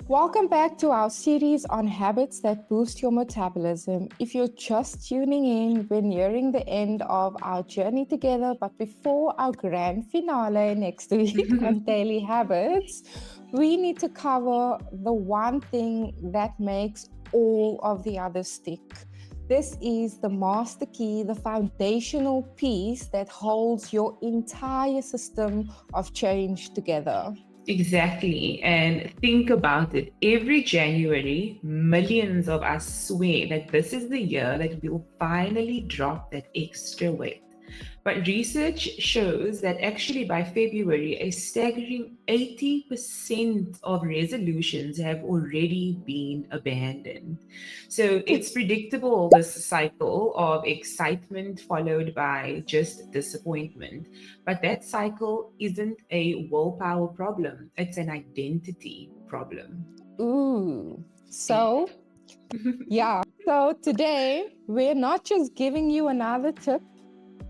Welcome back to our series on habits that boost your metabolism. If you're just tuning in, we're nearing the end of our journey together, but before our grand finale next week on daily habits, we need to cover the one thing that makes all of the others stick. This is the master key, the foundational piece that holds your entire system of change together. Exactly. And think about it. Every January, millions of us swear that this is the year that we'll finally drop that extra weight. But research shows that actually by February, a staggering 80% of resolutions have already been abandoned. So it's predictable, this cycle of excitement followed by just disappointment. But that cycle isn't a willpower problem, it's an identity problem. Ooh. So today we're not just giving you another tip,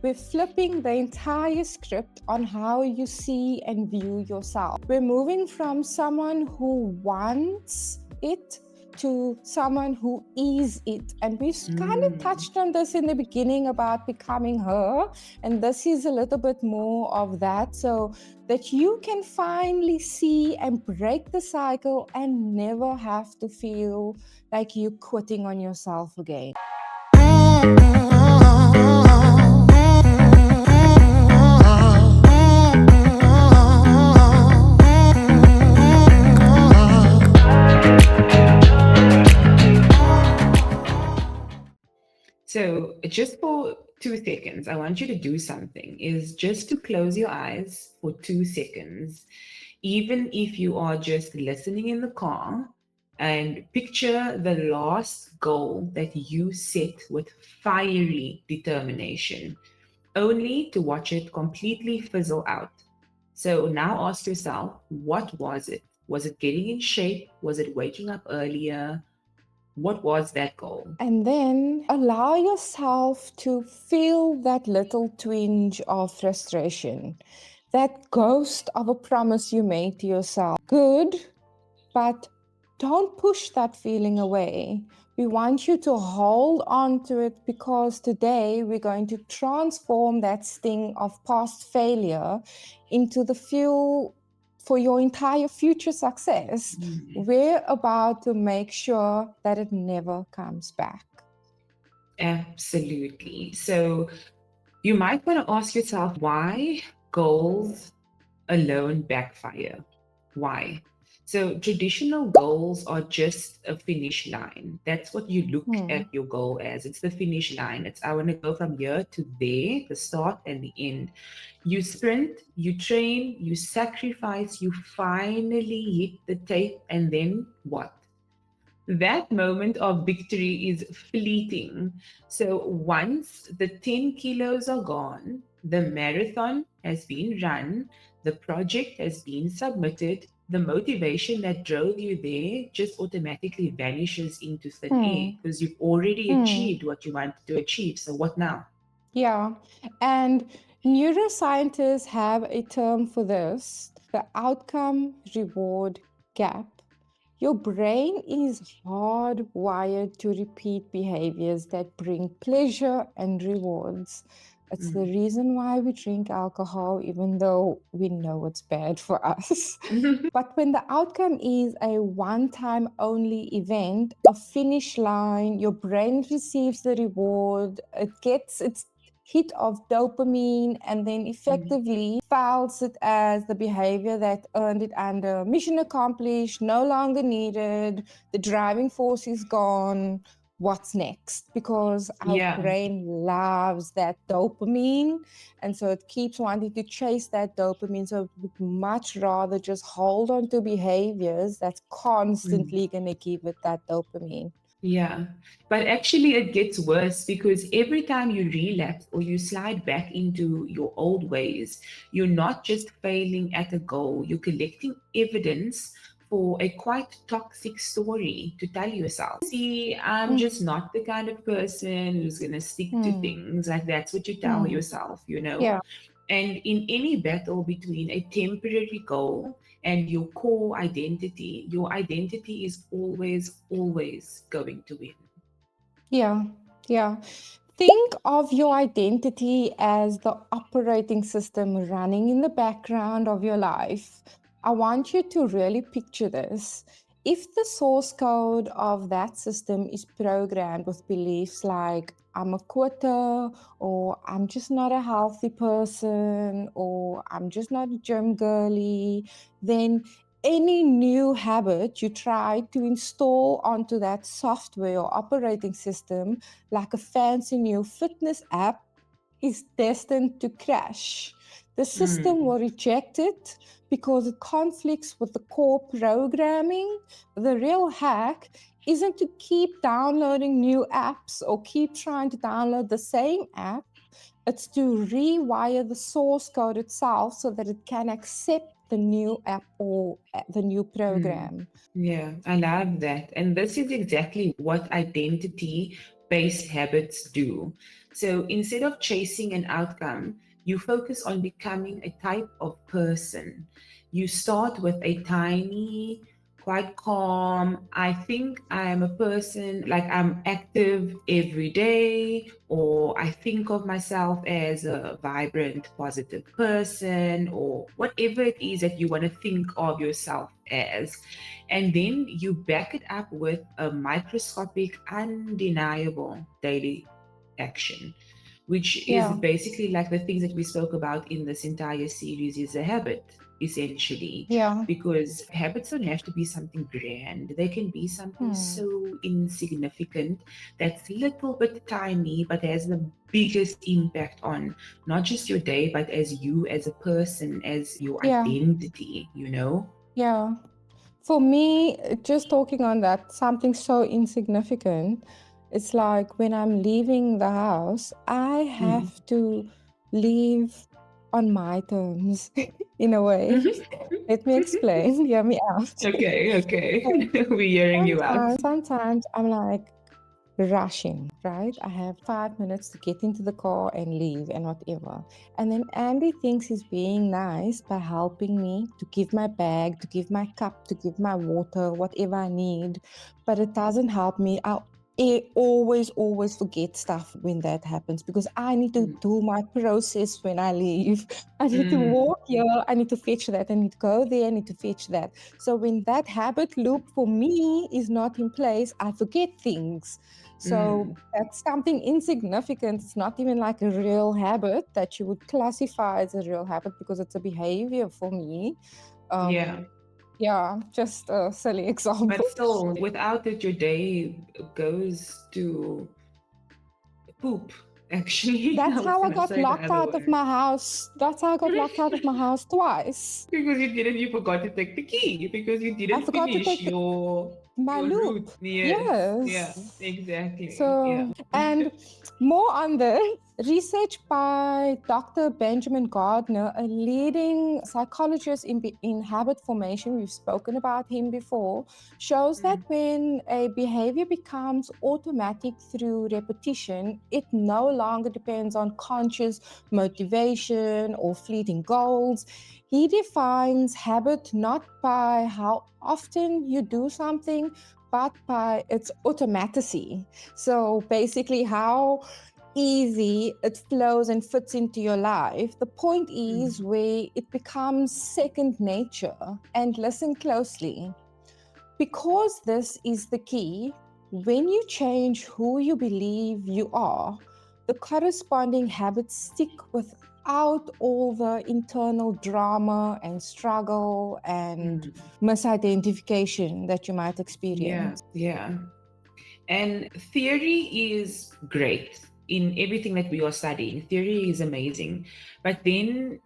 we're flipping the entire script on how you see and view yourself. We're moving from someone who wants it to someone who is it. And we've kind of touched on this in the beginning about becoming her. And this is a little bit more of that. So that you can finally see and break the cycle and never have to feel like you're quitting on yourself again. So, just for 2 seconds, I want you to do something is just to close your eyes for 2 seconds, even if you are just listening in the car, and picture the last goal that you set with fiery determination, only to watch it completely fizzle out. So, now ask yourself, what was it? Was it getting in shape? Was it waking up earlier? What was that goal? And then allow yourself to feel that little twinge of frustration, that ghost of a promise you made to yourself. Good, but don't push that feeling away. We want you to hold on to it because today we're going to transform that sting of past failure into the fuel for your entire future success. We're about to make sure that it never comes back. Absolutely. So you might want to ask yourself why goals alone backfire. Why? So traditional goals are just a finish line. That's what you look at your goal as. It's the finish line. It's I want to go from here to there, the start and the end. You sprint, you train, you sacrifice, you finally hit the tape, and then what? That moment of victory is fleeting. So once the 10 kilos are gone, the marathon has been run, the project has been submitted, the motivation that drove you there just automatically vanishes into thin air because you've already achieved what you wanted to achieve. So what now? Yeah. And neuroscientists have a term for this, the outcome reward gap. Your brain is hardwired to repeat behaviors that bring pleasure and rewards. It's the reason why we drink alcohol, even though we know it's bad for us. But when the outcome is a one time only event, a finish line, your brain receives the reward, it gets its hit of dopamine, and then effectively files it as the behavior that earned it under mission accomplished, no longer needed, the driving force is gone. What's next? Because our Yeah. brain loves that dopamine, and so it keeps wanting to chase that dopamine. So it would much rather just hold on to behaviors that's constantly going to give it that dopamine. Yeah, but actually, it gets worse because every time you relapse or you slide back into your old ways, you're not just failing at a goal, you're collecting evidence for a quite toxic story to tell yourself. See, I'm just not the kind of person who's going to stick to things. Like that's what you tell yourself, you know? Yeah. And in any battle between a temporary goal and your core identity, your identity is always, always going to win. Yeah, yeah. Think of your identity as the operating system running in the background of your life. I want you to really picture this. If the source code of that system is programmed with beliefs like I'm a quitter, or I'm just not a healthy person, or I'm just not a gym girly, then any new habit you try to install onto that software or operating system, like a fancy new fitness app, is destined to crash. The system Mm, will reject it because it conflicts with the core programming. The real hack isn't to keep downloading new apps or keep trying to download the same app. It's to rewire the source code itself so that it can accept the new app or the new mm. program. Yeah, I love that. And this is exactly what identity based habits do. So instead of chasing an outcome, you focus on becoming a type of person. You start with a tiny, quite calm, I think I am a person, like I'm active every day, or I think of myself as a vibrant, positive person, or whatever it is that you want to think of yourself as. And then you back it up with a microscopic, undeniable daily action, which is Yeah, basically like the things that we spoke about in this entire series is a habit, essentially. yeah. Because habits don't have to be something grand, they can be something Hmm. so insignificant that's little bit tiny but has the biggest impact on not just your day, but as you as a person, as your Yeah, identity, you know? yeah. For me, just talking on that, something so insignificant, it's like when I'm leaving the house, I Mm. have to leave on my terms in a way. Let me explain, hear me out. Okay, okay. So We're hearing you out. sometimes I'm like rushing, right? I have 5 minutes to get into the car and leave and whatever. And then Andy thinks he's being nice by helping me to give my bag, to give my cup, to give my water, whatever I need. But it doesn't help me. Always forget stuff when that happens because I need to Mm. do my process when I leave. I need to Mm. walk here, I need to fetch that, I need to go there, I need to fetch that. So when that habit loop for me is not in place, I forget things. So Mm. that's something insignificant. It's not even like a real habit that you would classify as a real habit because it's a behavior for me. Yeah. Um, yeah, just a silly But example. still, without it, your day goes to poop, actually. I That's was how I going to got say the locked other out of word. my house. That's how I got locked out of my house twice. Because you forgot to take the key, because you I didn't forgot to finish take my your route. loop. Yes. Yeah, Yes. exactly. Yeah. So, and more on this, research by Dr. Benjamin Gardner, a leading psychologist in habit formation, we've spoken about him before, shows that Mm. when a behavior becomes automatic through repetition, it no longer depends on conscious motivation or fleeting goals. He defines habit not by how often you do something, but by its automaticity. So basically, how easy it flows and fits into your life. The point is Mm. where it becomes second nature. And listen closely, because this is the key. When you change who you believe you are, the corresponding habits stick without all the internal drama and struggle and Mm. misidentification that you might Yeah. experience. Yeah. And theory is great in everything that we are studying. Theory is amazing. But then,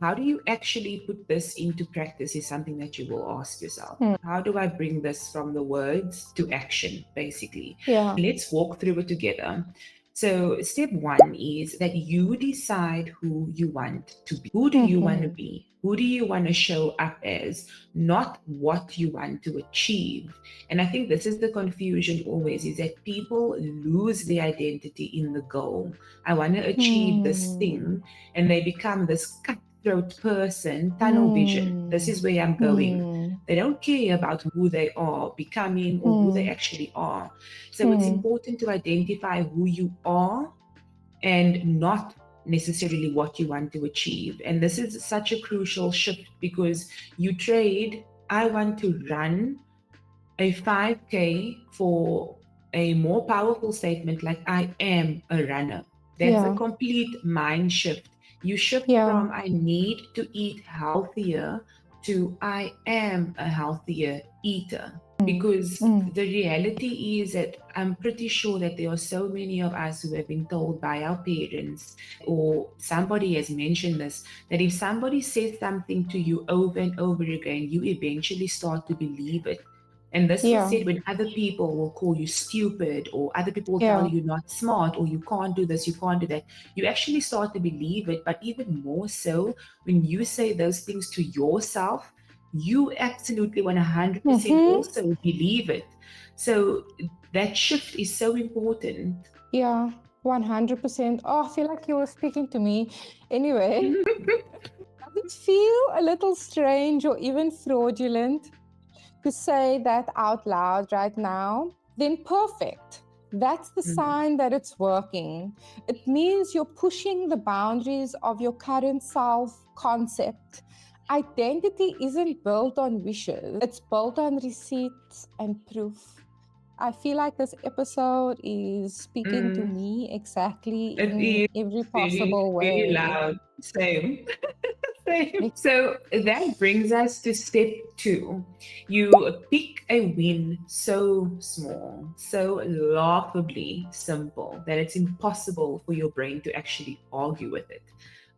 how do you actually put this into practice is something that you will ask yourself. Hmm. How do I bring this from the words to action, basically? Yeah. Let's walk through it together. So, step one is that you decide who you want to be. Who do you want to Mhm. be? Who do you want to show up as? Not what you want to achieve. And I think this is the confusion always is that people lose their identity in the goal. I want to achieve this Hmm. thing, and they become this cutthroat person, tunnel vision. This Hmm. is where I'm going. Hmm. They don't care about who they are becoming or who they Hmm. actually are. So it's Hmm. important to identify who you are and not necessarily what you want to achieve. And this is such a crucial shift because you trade, I want to run a 5K for a more powerful statement like I am a runner. That's a Yeah. complete mind shift. You shift Yeah. from I need to eat healthier to I am a healthier eater. Because Mm. the reality is that I'm pretty sure that there are so many of us who have been told by our parents, or somebody has mentioned this, that if somebody says something to you over and over again, you eventually start to believe it. And this was Yeah. said when other people will call you stupid, or other people will tell Yeah. you you're not smart, or you can't do this, you can't do that. You actually start to believe it. But even more so, when you say those things to yourself, you absolutely 100% Mm-hmm. also believe it. So that shift is so important. Yeah. 100%. Oh, I feel like you were speaking to me. Anyway, does it feel a little strange or even fraudulent to say that out loud right now? Then perfect. That's the Mm, sign that it's working. It means you're pushing the boundaries of your current self concept. Identity isn't built on wishes, it's built on receipts and proof. I feel like this episode is speaking to mm. me exactly It in is every very, possible very way. loud. Same. Same. So that brings us to step two. You pick a win so small, so laughably simple that it's impossible for your brain to actually argue with it.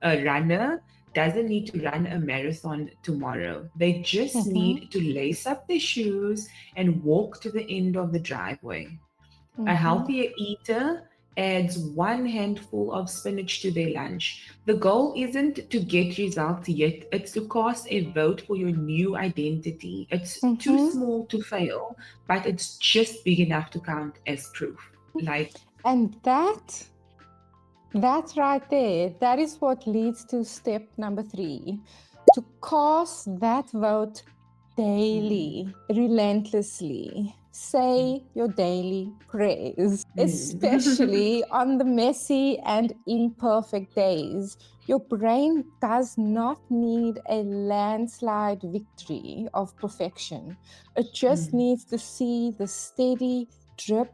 A runner doesn't need to run a marathon tomorrow. They just Mm-hmm, need to lace up their shoes and walk to the end of the driveway. A mm-hmm, healthier eater adds one handful of spinach to their lunch. The goal isn't to get results yet, it's to cast a vote for your new identity. It's too mm-hmm. small to fail, but it's just big enough to count as proof. Like, And that's right there. That is what leads to step number three, to cast that vote mm, daily, relentlessly. Say your daily prayers, mm, especially on the messy and imperfect days. Your brain does not need a landslide victory of perfection. It just mm, needs to see the steady drip,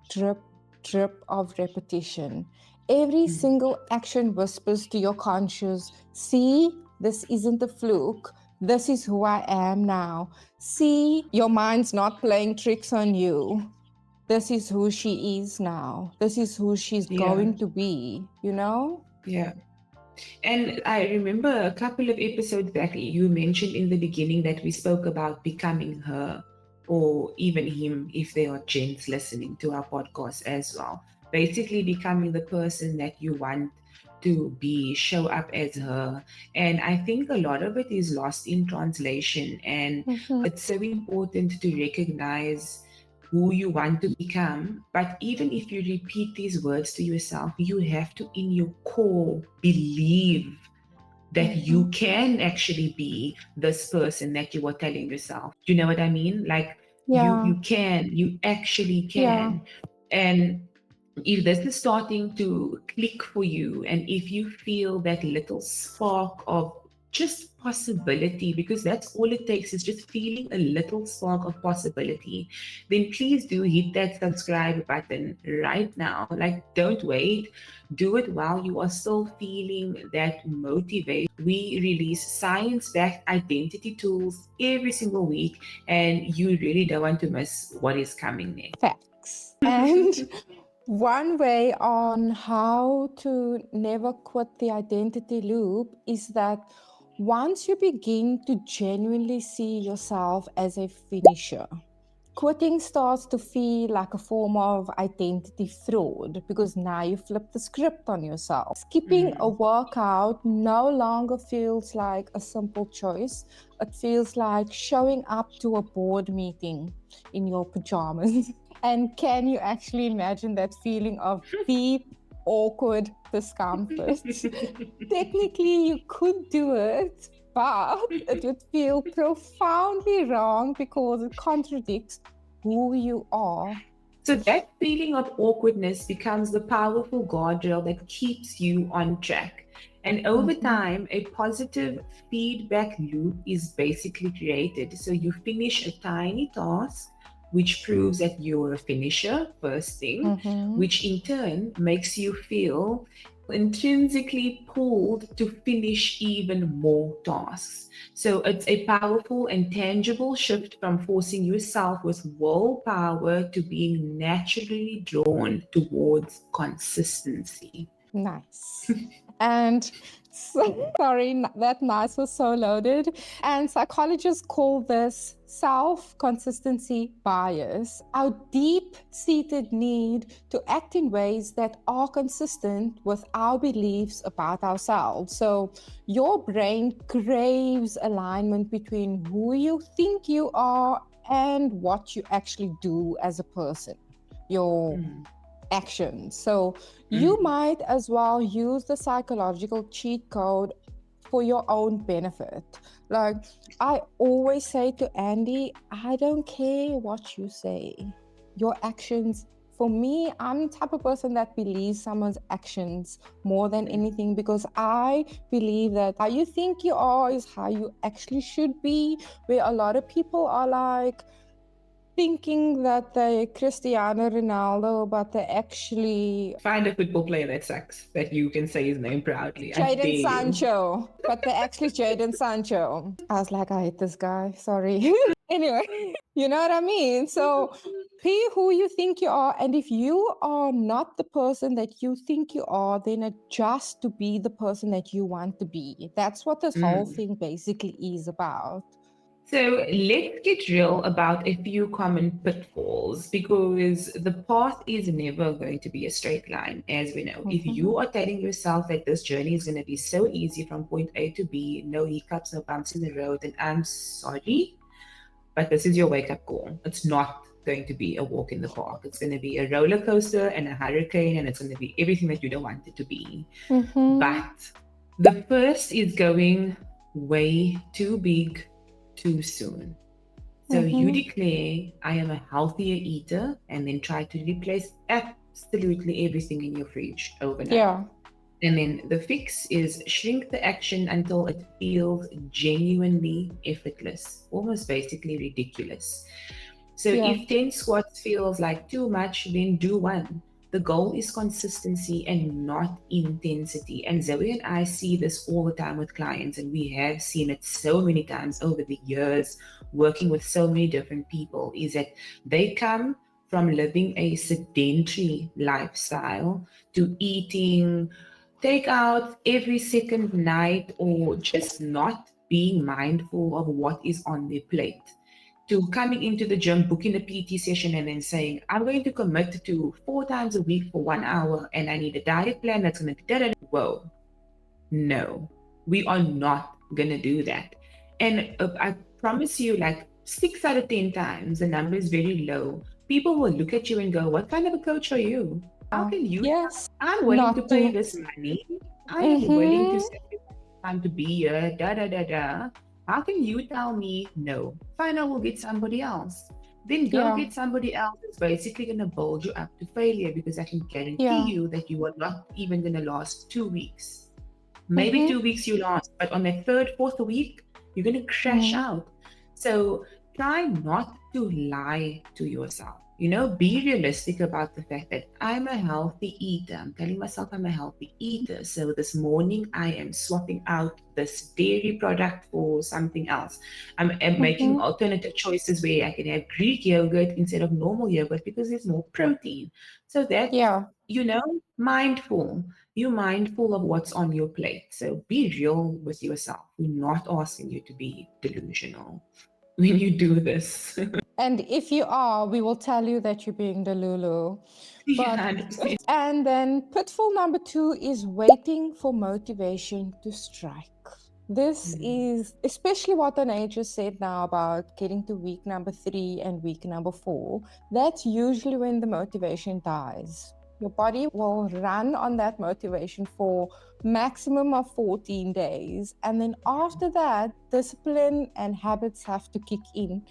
drip, drip of repetition. Every mm. single action whispers to your conscious, see, this isn't a fluke. This is who I am now. See, your mind's not playing tricks on you. This is who she is now. This is who she's Yeah, going to be, you know? yeah. And I remember a couple of episodes back, you mentioned in the beginning that we spoke about becoming her, or even him, if there are gents listening to our podcast as well. Basically, becoming the person that you want to be, show up as her. And I think a lot of it is lost in translation. And Mhm. it's so important to recognize who you want to become. But even if you repeat these words to yourself, you have to, in your core, believe that you Mhm. can actually be this person that you are telling yourself. Do you know what I mean? Like Yeah, you actually yeah. can. And if this is starting to click for you, and if you feel that little spark of just possibility, because that's all it takes, is just feeling a little spark of possibility, then please do hit that subscribe button right now. Like, don't wait. Do it while you are still feeling that motivation. We release science backed identity tools every single week, and you really don't want to miss what is coming Facts. And one way on how to never quit the identity loop is that once you begin to genuinely see yourself as a finisher, quitting starts to feel like a form of identity fraud because now you flip the script on yourself. Skipping a next. workout no longer feels like a simple choice. It feels like showing up to a board meeting in your pajamas. And can you actually imagine that feeling of deep awkward discomfort. Technically, you could do it, but it would feel profoundly wrong because it contradicts who you are. So that feeling of awkwardness becomes the powerful guardrail that keeps you on track. And over Mhm. time, a positive feedback loop is basically created. So you finish a tiny task, which proves that you're a finisher, first thing, Mhm. which in turn makes you feel intrinsically pulled to finish even more tasks. So it's a powerful and tangible shift from forcing yourself with willpower to being naturally drawn towards consistency. Nice. And sorry, that nice was so loaded. And psychologists call this self consistency bias, our deep seated need to act in ways that are consistent with our beliefs about ourselves. So, your brain craves alignment between who you think you are and what you actually do as a person. Your Mm, actions. So you mm. might as well use the psychological cheat code for your own benefit. Like I always say to Andy, I don't care what you say. Your actions, for me, I'm the type of person that believes someone's actions more than anything because I believe that how you think you are is how you actually should be. Where a lot of people are like, thinking that they Cristiano Ronaldo, but they actually Find a football player that sucks that you can say his name proudly. I dare Jadon you. Sancho, but they actually Jadon Sancho. I was like, I hate this guy. Sorry. Anyway, you know what I mean? So be who you think you are. And if you are not the person that you think you are, then adjust to be the person that you want to be. That's what this whole Mm. thing basically is about. So let's get real about a few common pitfalls because the path is never going to be a straight line, as we know. If Mhm. you are telling yourself that this journey is going to be so easy from point A to B, no hiccups, no bumps in the road, then I'm sorry, but this is your wake up call. It's not going to be a walk in the park. It's going to be a roller coaster and a hurricane, and it's going to be everything that you don't want it to be. Mhm. But the first is going way too big too soon. So you Mhm. declare, I am a healthier eater, and then try to replace absolutely everything in your fridge overnight. Yeah. And then the fix is shrink the action until it feels genuinely effortless, almost basically ridiculous. So Yeah. if 10 squats feels like too much, then do one. The goal is consistency and not intensity. And Zoe and I see this all the time with clients, and we have seen it so many times over the years working with so many different people. Is that they come from living a sedentary lifestyle to eating takeout every second night or just not being mindful of what is on their plate to coming into the gym, booking a PT session, and then saying, I'm going to commit to 4 times a week for 1 hour and I need a diet plan that's going to be da da. Whoa, no, we are not going to do that. And I promise you, like 6 out of 10 times, the number is very low. People will look at you and go, what kind of a coach are you? How can you tell Yes. me I'm willing to Not pay to. this money? I am willing to Mm-hmm. sacrifice time to be here, da da da da. How can you tell me no? Fine, I will get somebody else. Then go Yeah. get somebody else that's basically going to build you up to failure because I can guarantee Yeah. you that you are not even going to last 2 weeks. Maybe Mm-hmm. 2 weeks you last, but on the third, fourth week, you're going to crash Mm-hmm. out. So try not to lie to yourself. You know, be realistic about the fact that I'm a healthy eater. I'm telling myself I'm a healthy eater. So this morning I am swapping out this dairy product for something else. I'm making Mm-hmm. alternative choices where I can have Greek yogurt instead of normal yogurt because there's more protein. So that, Yeah. mindful. You're mindful of what's on your plate. So be real with yourself. We're not asking you to be delusional when you do this. And if you are, we will tell you that you're being Delulu. Yeah, But 100%. and then pitfall number two is waiting for motivation to strike. This Mm, is especially what Anae just said now about getting to week number 3 and week number 4. That's usually when the motivation dies. Your body will run on that motivation for maximum of 14 days. And then after that, discipline and habits have to kick in.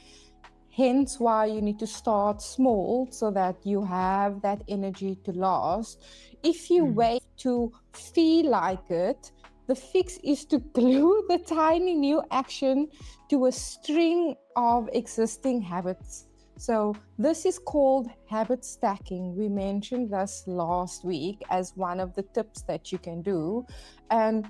Hence why you need to start small so that you have that energy to last. If you Mm. wait to feel like it, the fix is to glue the tiny new action to a string of existing habits. So, this is called habit stacking. We mentioned this last week as one of the tips that you can do. And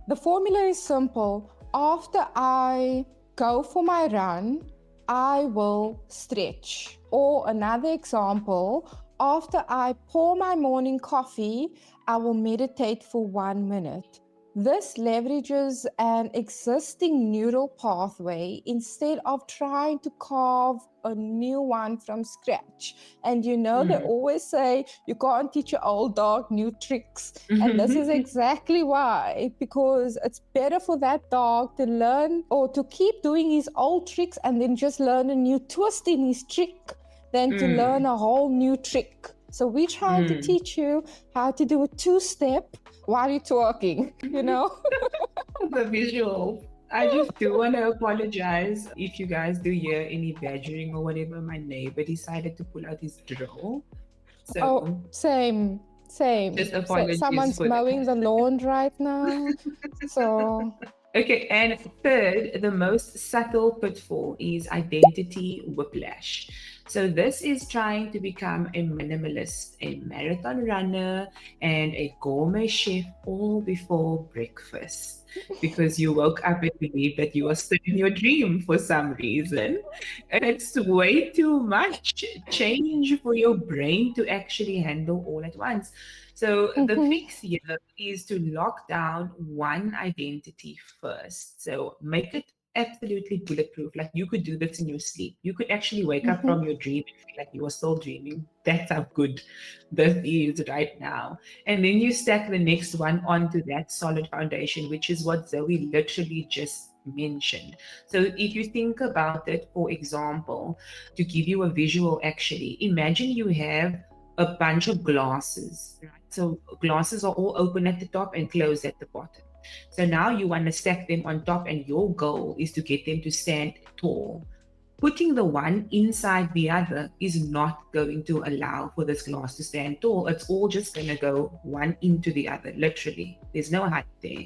the formula is simple. After I go for my run, I will stretch. Or another example, after I pour my morning coffee, I will meditate for 1 minute. This leverages an existing neural pathway instead of trying to carve a new one from scratch. And you know, they Mm. always say you can't teach your old dog new tricks. And this is exactly why, because it's better for that dog to learn or to keep doing his old tricks and then just learn a new twist in his trick than to learn Mm. a whole new trick. So we're trying to Mm. teach you how to do a two-step while you're twerking, you know? The visual. I just do want to apologize if you guys do hear any badgering or whatever. My neighbor decided to pull out his drill. Oh, So same, same. just apologies Someone's for that. mowing the lawn right now. So, Okay, and third, the most subtle pitfall is identity whiplash. So, this is trying to become a minimalist, a marathon runner, and a gourmet chef all before breakfast because you woke up and believe that you are still in your dream for some reason. And it's way too much change for your brain to actually handle all at once. So the mhm, fix here is to lock down one identity first. So make it absolutely bulletproof. Like you could do this in your sleep. You could actually wake up mhm, from your dream and feel like you are still dreaming. That's how good this is right now. And then you stack the next one onto that solid foundation, which is what Zoe literally just mentioned. So if you think about it, for example, to give you a visual actually, imagine you have a bunch of glasses, right? So glasses are all open at the top and closed at the bottom. So now you want to stack them on top, and your goal is to get them to stand tall. Putting the one inside the other is not going to allow for this glass to stand tall. It's all just going to go one into the other, literally. There's no height there.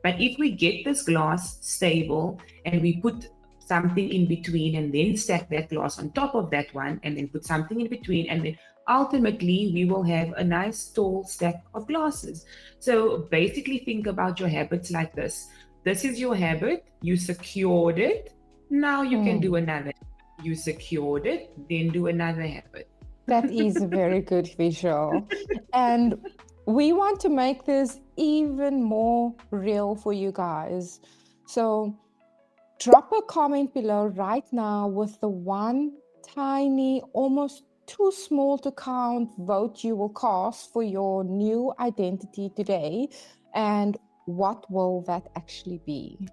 But if we get this glass stable and we put something in between and then stack that glass on top of that one and then put something in between, and then ultimately we will have a nice tall stack of glasses. So basically, think about your habits like this. This is your habit, you secured it, now you can do mm. another. You secured it, then do another habit. That is a very good visual. And we want to make this even more real for you guys. So drop a comment below right now with the one tiny, almost too small to count vote you will cast for your new identity today. And what will that actually be?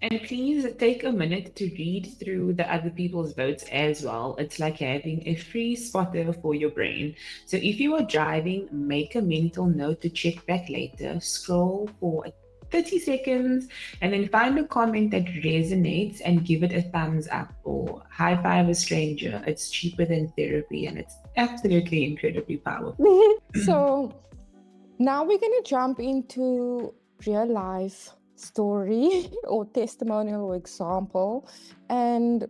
And please take a minute to read through the other people's votes as well. It's like having a free spotter for your brain. So if you are driving, make a mental note to check back later, scroll for 30 seconds, and then find a comment that resonates and give it a thumbs up or high five a stranger. It's cheaper than therapy and it's absolutely incredibly powerful. So now we're going to jump into real life story or testimonial or example. And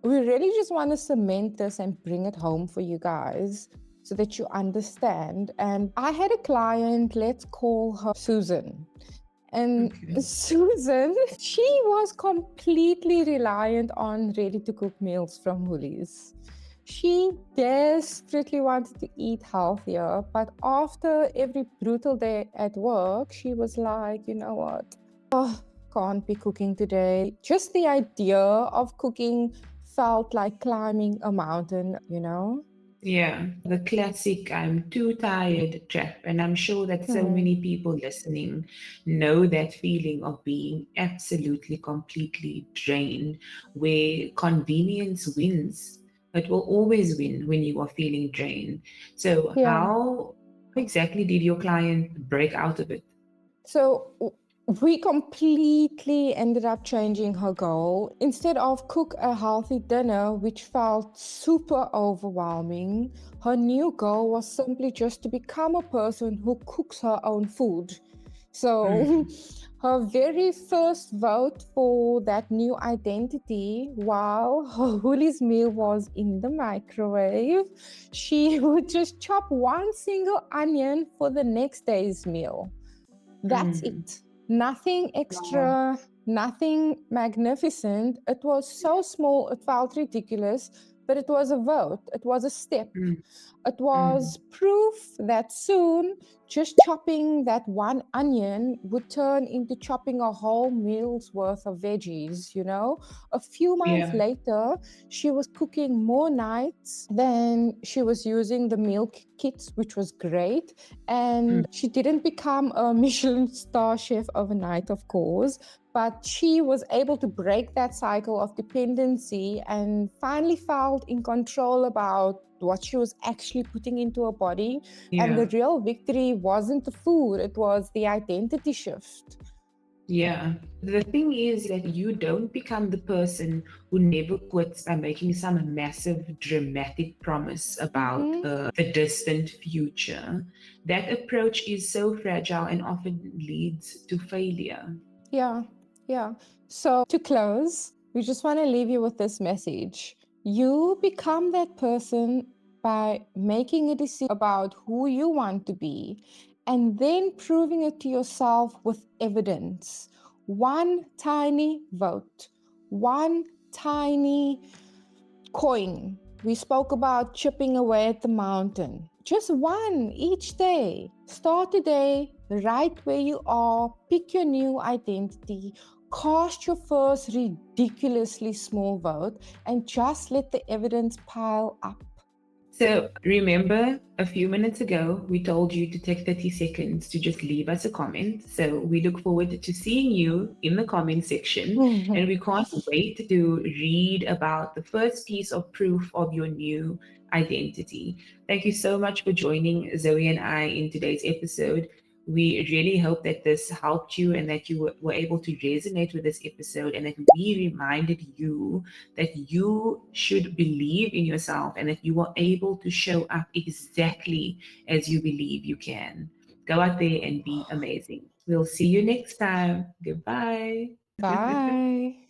we really just want to cement this and bring it home for you guys so that you understand. And I had a client, let's call her Susan. And Okay. Susan, she was completely reliant on ready to cook meals from Woolies. She desperately wanted to eat healthier, but after every brutal day at work, she was like, you know what? Oh, can't be cooking today. Just the idea of cooking felt like climbing a mountain, you know? Yeah, the classic I'm too tired trap. And I'm sure that so Hmm. many people listening know that feeling of being absolutely, completely drained, where convenience wins. It will always win when you are feeling drained. So, Yeah. how exactly did your client break out of it? So we completely ended up changing her goal. Instead of cook a healthy dinner, which felt super overwhelming, her new goal was simply just to become a person who cooks her own food. So Mm, her very first vote for that new identity, while her Woolies meal was in the microwave, she would just chop one single onion for the next day's meal. That's mm, it. Nothing wow. extra, nothing magnificent. It was so small, it felt ridiculous, but it was a vote, it was a step. Mm, It mm, was proof that soon just chopping that one onion would turn into chopping a whole meal's worth of veggies, you know? A few months yeah. later, she was cooking more nights than she was using the meal kits, which was great. Mm, And she didn't become a Michelin star chef overnight, of course, but she was able to break that cycle of dependency and finally felt in control about what she was actually putting into her body. And yeah. the real victory wasn't the food, it was the identity shift. Yeah. The thing is that you don't become the person who never quits by making some massive dramatic promise about Mm-hmm. the distant future. That approach is so fragile and often leads to failure. Yeah, yeah. So to close, we just want to leave you with this message. You become that person by making a decision about who you want to be and then proving it to yourself with evidence. One tiny vote, one tiny coin. We spoke about chipping away at the mountain. Just one each day. Start today, right where you are, pick your new identity, cast your first ridiculously small vote, and just let the evidence pile up. So, remember a few minutes ago, we told you to take 30 seconds to just leave us a comment. So, we look forward to seeing you in the comment section. And we can't wait to read about the first piece of proof of your new identity. Thank you so much for joining Zoe and I in today's episode. We really hope that this helped you and that you were able to resonate with this episode and that we reminded you that you should believe in yourself and that you are able to show up exactly as you believe you can. Go out there and be amazing. We'll see you next time. Goodbye. Bye.